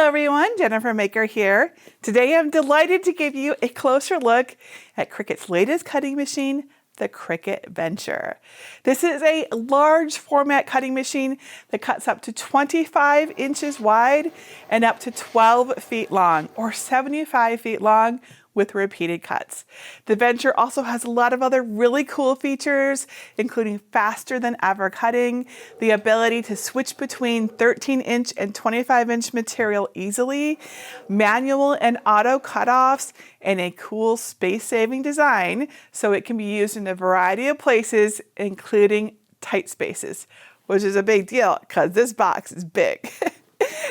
everyone, Jennifer Maker here. Today I'm delighted to give you a closer look at Cricut's latest cutting machine, the Cricut Venture. This is a large format cutting machine that cuts up to 25 inches wide and up to 12 feet long, or 75 feet long, with repeated cuts. The Venture also has a lot of other really cool features, including faster than ever cutting, the ability to switch between 13-inch and 25-inch material easily, manual and auto cutoffs, and a cool space-saving design so it can be used in a variety of places, including tight spaces, which is a big deal because this box is big.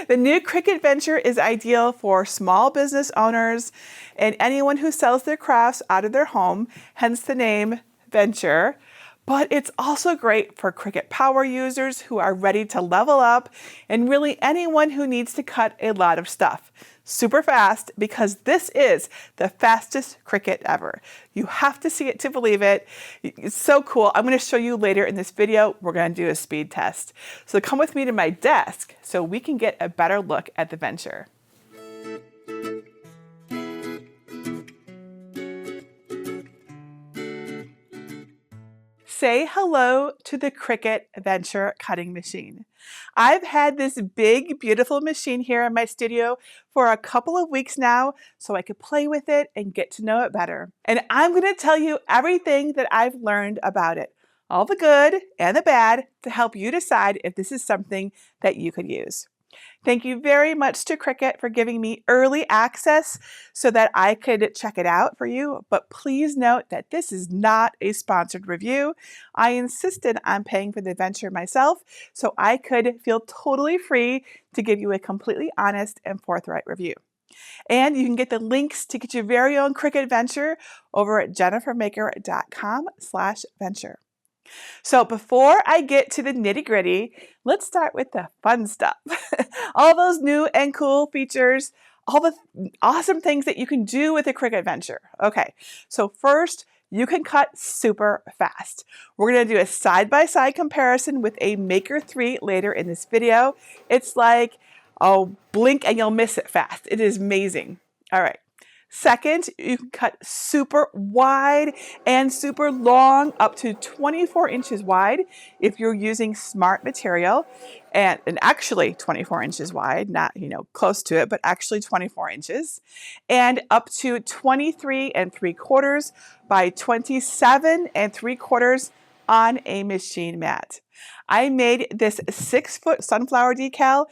The new Cricut Venture is ideal for small business owners and anyone who sells their crafts out of their home, hence the name Venture. But it's also great for Cricut Power users who are ready to level up, and really anyone who needs to cut a lot of stuff super fast, because this is the fastest Cricut ever. You have to see it to believe it. It's so cool. I'm going to show you later in this video. We're going to do a speed test. So come with me to my desk so we can get a better look at the Venture. Say hello to the Cricut Venture cutting machine. I've had this big, beautiful machine here in my studio for a couple of weeks now, so I could play with it and get to know it better. And I'm going to tell you everything that I've learned about it, all the good and the bad, to help you decide if this is something that you could use. Thank you very much to Cricut for giving me early access so that I could check it out for you. But please note that this is not a sponsored review. I insisted on paying for the Venture myself so I could feel totally free to give you a completely honest and forthright review. And you can get the links to get your very own Cricut Venture over at jennifermaker.com/venture. So before I get to the nitty-gritty, let's start with the fun stuff. All those new and cool features, all the awesome things that you can do with the Cricut Venture. Okay, so first, you can cut super fast. We're going to do a side-by-side comparison with a Maker 3 later in this video. It's like, oh, blink and you'll miss it fast. It is amazing. All right. Second, you can cut super wide and super long, up to 24 inches wide if you're using smart material, and actually 24 inches wide, not, close to it, but actually 24 inches, and up to 23 3/4 by 27 3/4 on a machine mat. I made this 6-foot sunflower decal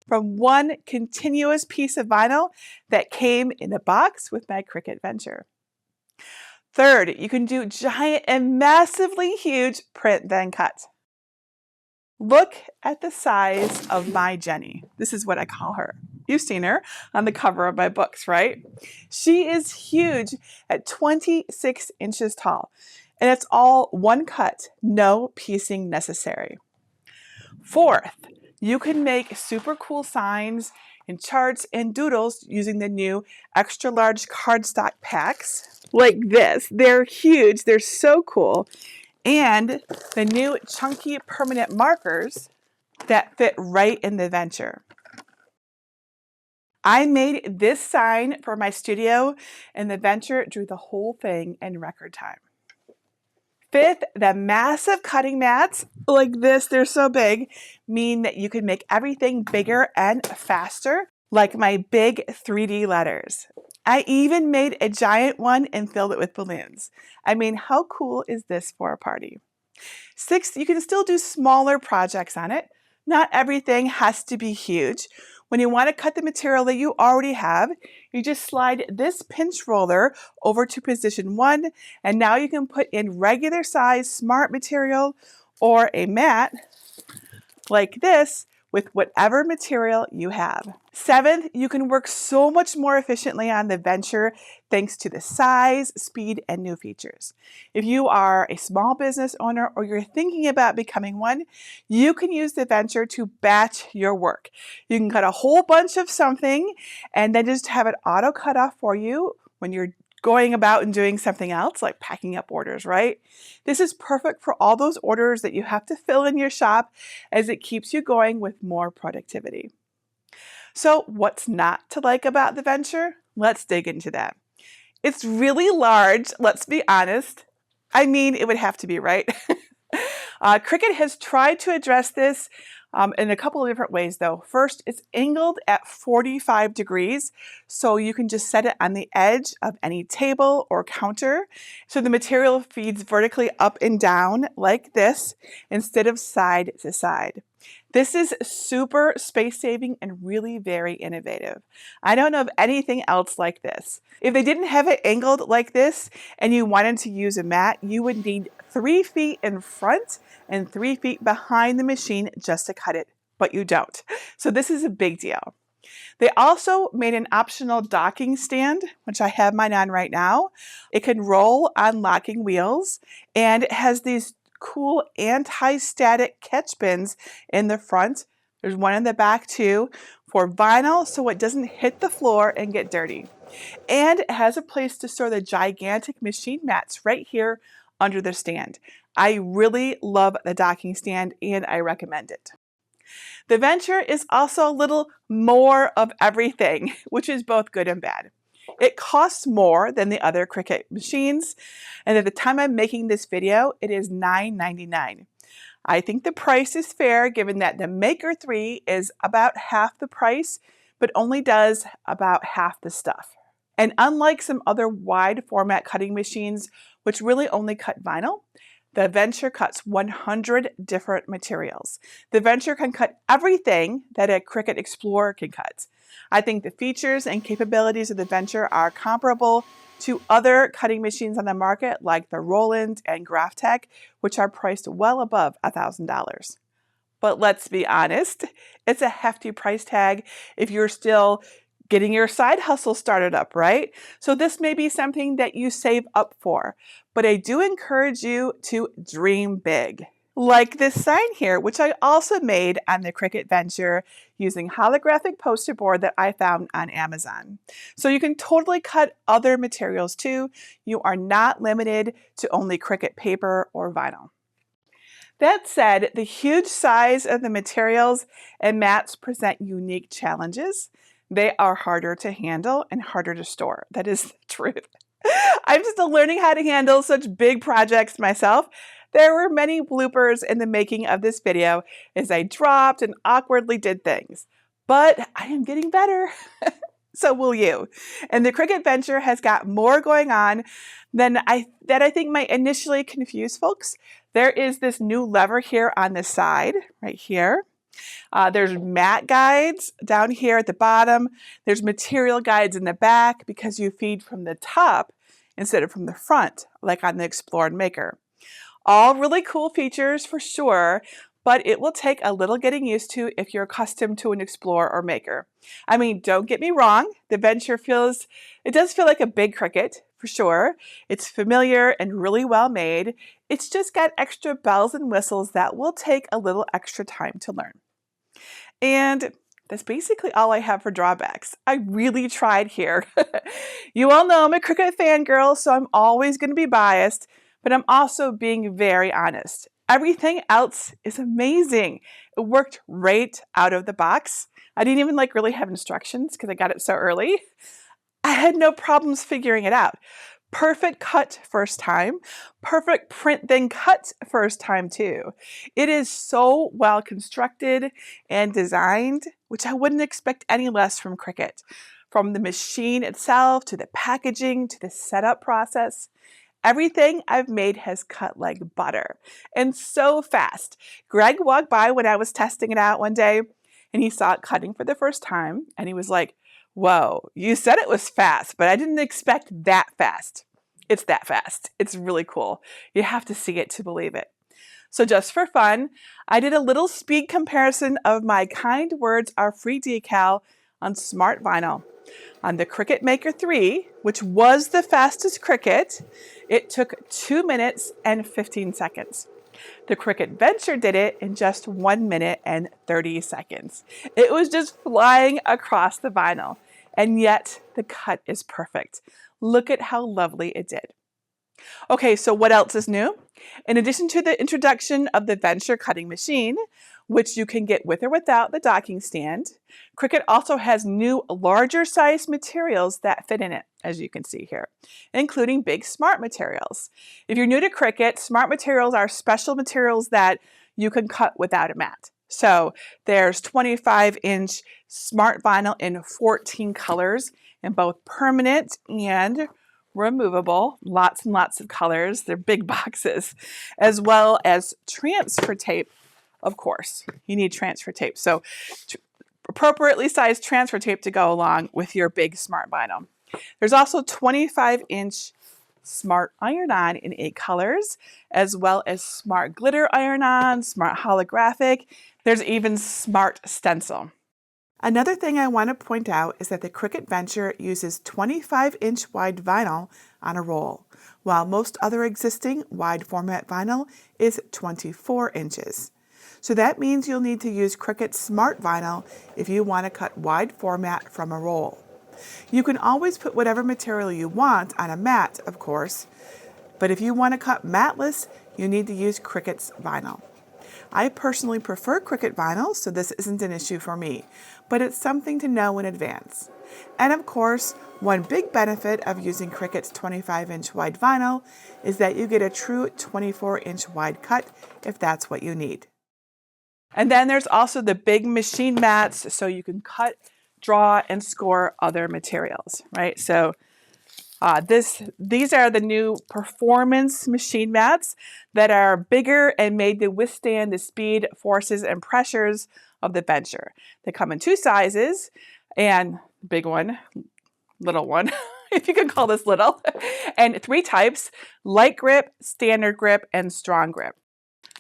from one continuous piece of vinyl that came in the box with my Cricut Venture. Third, you can do giant and massively huge print then cut. Look at the size of my Jenny. This is what I call her. You've seen her on the cover of my books, right? She is huge at 26 inches tall, and it's all one cut, no piecing necessary. Fourth, you can make super cool signs and charts and doodles using the new extra large cardstock packs like this. They're huge, they're so cool. And the new chunky permanent markers that fit right in the Venture. I made this sign for my studio, and the Venture drew the whole thing in record time. Fifth, the massive cutting mats like this, they're so big, mean that you can make everything bigger and faster, like my big 3D letters. I even made a giant one and filled it with balloons. I mean, how cool is this for a party? Sixth, you can still do smaller projects on it. Not everything has to be huge. When you want to cut the material that you already have, you just slide this pinch roller over to position 1, and now you can put in regular size smart material or a mat like this with whatever material you have. Seventh, you can work so much more efficiently on the Venture thanks to the size, speed, and new features. If you are a small business owner or you're thinking about becoming one, you can use the Venture to batch your work. You can cut a whole bunch of something and then just have it auto cut off for you when you're going about and doing something else, like packing up orders, right? This is perfect for all those orders that you have to fill in your shop, as it keeps you going with more productivity. So what's not to like about the Venture? Let's dig into that. It's really large, let's be honest. I mean, it would have to be, right? Cricut has tried to address this in a couple of different ways, though. First, it's angled at 45 degrees, so you can just set it on the edge of any table or counter. So the material feeds vertically up and down like this instead of side to side. This is super space-saving and really very innovative. I don't know of anything else like this. If they didn't have it angled like this and you wanted to use a mat, you would need 3 feet in front and 3 feet behind the machine just to cut it, but you don't. So this is a big deal. They also made an optional docking stand, which I have mine on right now. It can roll on locking wheels, and it has these cool anti-static catch pins in the front. There's one in the back too for vinyl so it doesn't hit the floor and get dirty. And it has a place to store the gigantic machine mats right here under the stand. I really love the docking stand and I recommend it. The Venture is also a little more of everything, which is both good and bad. It costs more than the other Cricut machines, and at the time I'm making this video, it is $9.99. I think the price is fair given that the Maker 3 is about half the price, but only does about half the stuff. And unlike some other wide format cutting machines, which really only cut vinyl, the Venture cuts 100 different materials. The Venture can cut everything that a Cricut Explorer can cut. I think the features and capabilities of the Venture are comparable to other cutting machines on the market like the Roland and Graphtec, which are priced well above $1,000. But let's be honest, it's a hefty price tag if you're still getting your side hustle started up, right? So this may be something that you save up for, but I do encourage you to dream big. Like this sign here, which I also made on the Cricut Venture using holographic poster board that I found on Amazon. So you can totally cut other materials too. You are not limited to only Cricut paper or vinyl. That said, the huge size of the materials and mats present unique challenges. They are harder to handle and harder to store. That is the truth. I'm still learning how to handle such big projects myself. There were many bloopers in the making of this video as I dropped and awkwardly did things. But I am getting better. So will you. And the Cricut Venture has got more going on than I think might initially confuse folks. There is this new lever here on the side, right here. There's mat guides down here at the bottom. There's material guides in the back because you feed from the top instead of from the front, like on the Explorer and Maker. All really cool features for sure, but it will take a little getting used to if you're accustomed to an Explorer or Maker. I mean, don't get me wrong, the Venture does feel like a big Cricut, for sure. It's familiar and really well made. It's just got extra bells and whistles that will take a little extra time to learn. And that's basically all I have for drawbacks. I really tried here. You all know I'm a Cricut fangirl, so I'm always going to be biased, but I'm also being very honest. Everything else is amazing. It worked right out of the box. I didn't even really have instructions because I got it so early. I had no problems figuring it out. Perfect cut first time, perfect print then cut first time too. It is so well constructed and designed, which I wouldn't expect any less from Cricut. From the machine itself to the packaging to the setup process. Everything I've made has cut like butter and so fast. Greg walked by when I was testing it out one day and he saw it cutting for the first time and he was like, "Whoa, you said it was fast, but I didn't expect that fast." It's that fast. It's really cool. You have to see it to believe it. So just for fun, I did a little speed comparison of my Kind Words Are Free decal on smart vinyl. On the Cricut Maker 3, which was the fastest Cricut, it took 2 minutes and 15 seconds. The Cricut Venture did it in just 1 minute and 30 seconds. It was just flying across the vinyl, and yet the cut is perfect. Look at how lovely it did. Okay, so what else is new? In addition to the introduction of the Venture cutting machine, which you can get with or without the docking stand. Cricut also has new larger size materials that fit in it, as you can see here, including big smart materials. If you're new to Cricut, smart materials are special materials that you can cut without a mat. So there's 25-inch smart vinyl in 14 colors in both permanent and removable, lots and lots of colors. They're big boxes, as well as transfer tape. Of course, you need transfer tape. So appropriately sized transfer tape to go along with your big smart vinyl. There's also 25-inch smart iron-on in 8 colors, as well as smart glitter iron-on, smart holographic. There's even smart stencil. Another thing I want to point out is that the Cricut Venture uses 25-inch wide vinyl on a roll, while most other existing wide format vinyl is 24 inches. So that means you'll need to use Cricut Smart Vinyl if you want to cut wide format from a roll. You can always put whatever material you want on a mat, of course, but if you want to cut matless, you need to use Cricut's vinyl. I personally prefer Cricut vinyl, so this isn't an issue for me, but it's something to know in advance. And of course, one big benefit of using Cricut's 25-inch wide vinyl is that you get a true 24-inch wide cut if that's what you need. And then there's also the big machine mats, so you can cut, draw, and score other materials, right? So these are the new performance machine mats that are bigger and made to withstand the speed, forces, and pressures of the Venture. They come in 2 sizes, and big one, little one, if you can call this little, and 3 types: light grip, standard grip, and strong grip.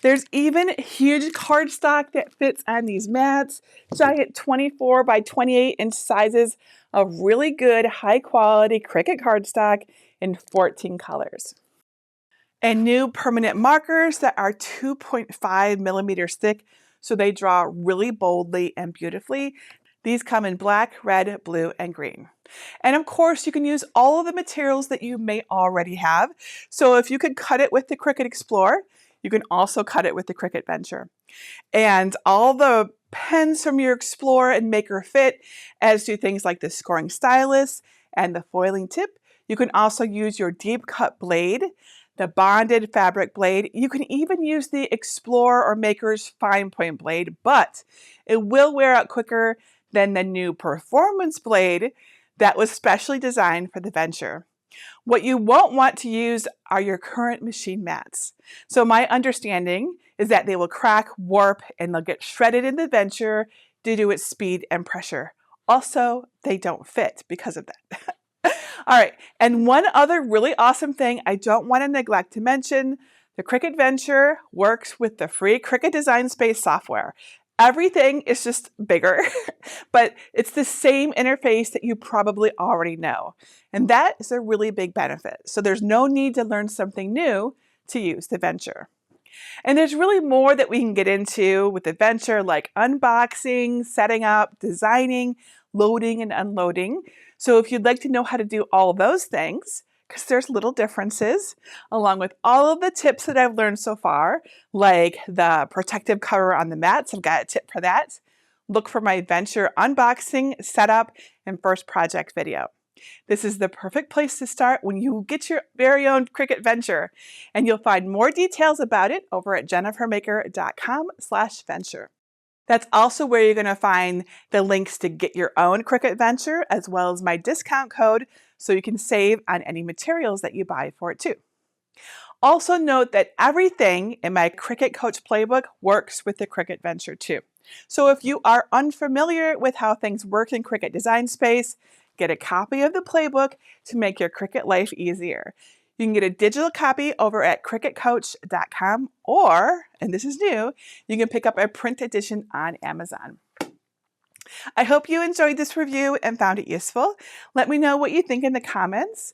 There's even huge cardstock that fits on these mats, giant 24 by 28 inch sizes of really good high quality Cricut cardstock in 14 colors. And new permanent markers that are 2.5 millimeters thick, so they draw really boldly and beautifully. These come in black, red, blue, and green. And of course, you can use all of the materials that you may already have. So if you could cut it with the Cricut Explorer, you can also cut it with the Cricut Venture. And all the pens from your Explorer and Maker fit, as do things like the scoring stylus and the foiling tip. You can also use your deep cut blade, the bonded fabric blade. You can even use the Explorer or Maker's fine point blade, but it will wear out quicker than the new performance blade that was specially designed for the Venture. What you won't want to use are your current machine mats. So my understanding is that they will crack, warp, and they'll get shredded in the Venture due to its speed and pressure. Also, they don't fit because of that. All right, and one other really awesome thing I don't want to neglect to mention, the Cricut Venture works with the free Cricut Design Space software. Everything is just bigger, but it's the same interface that you probably already know. And that is a really big benefit. So there's no need to learn something new to use the Venture. And there's really more that we can get into with the Venture, like unboxing, setting up, designing, loading, and unloading. So if you'd like to know how to do all those things, because there's little differences, along with all of the tips that I've learned so far, like the protective cover on the mats, I've got a tip for that. Look for my Venture unboxing, setup, and first project video. This is the perfect place to start when you get your very own Cricut Venture, and you'll find more details about it over at jennifermaker.com/venture. That's also where you're going to find the links to get your own Cricut Venture, as well as my discount code, so you can save on any materials that you buy for it too. Also note that everything in my Cricut Coach Playbook works with the Cricut Venture too. So if you are unfamiliar with how things work in Cricut Design Space, get a copy of the playbook to make your Cricut life easier. You can get a digital copy over at CricutCoach.com, or, and this is new, you can pick up a print edition on Amazon. I hope you enjoyed this review and found it useful. Let me know what you think in the comments.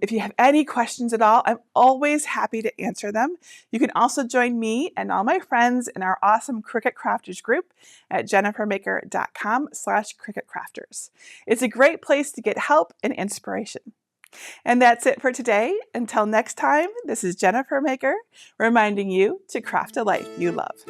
If you have any questions at all, I'm always happy to answer them. You can also join me and all my friends in our awesome Cricut Crafters group at jennifermaker.com/CricutCrafters. It's a great place to get help and inspiration. And that's it for today. Until next time, this is Jennifer Maker reminding you to craft a life you love.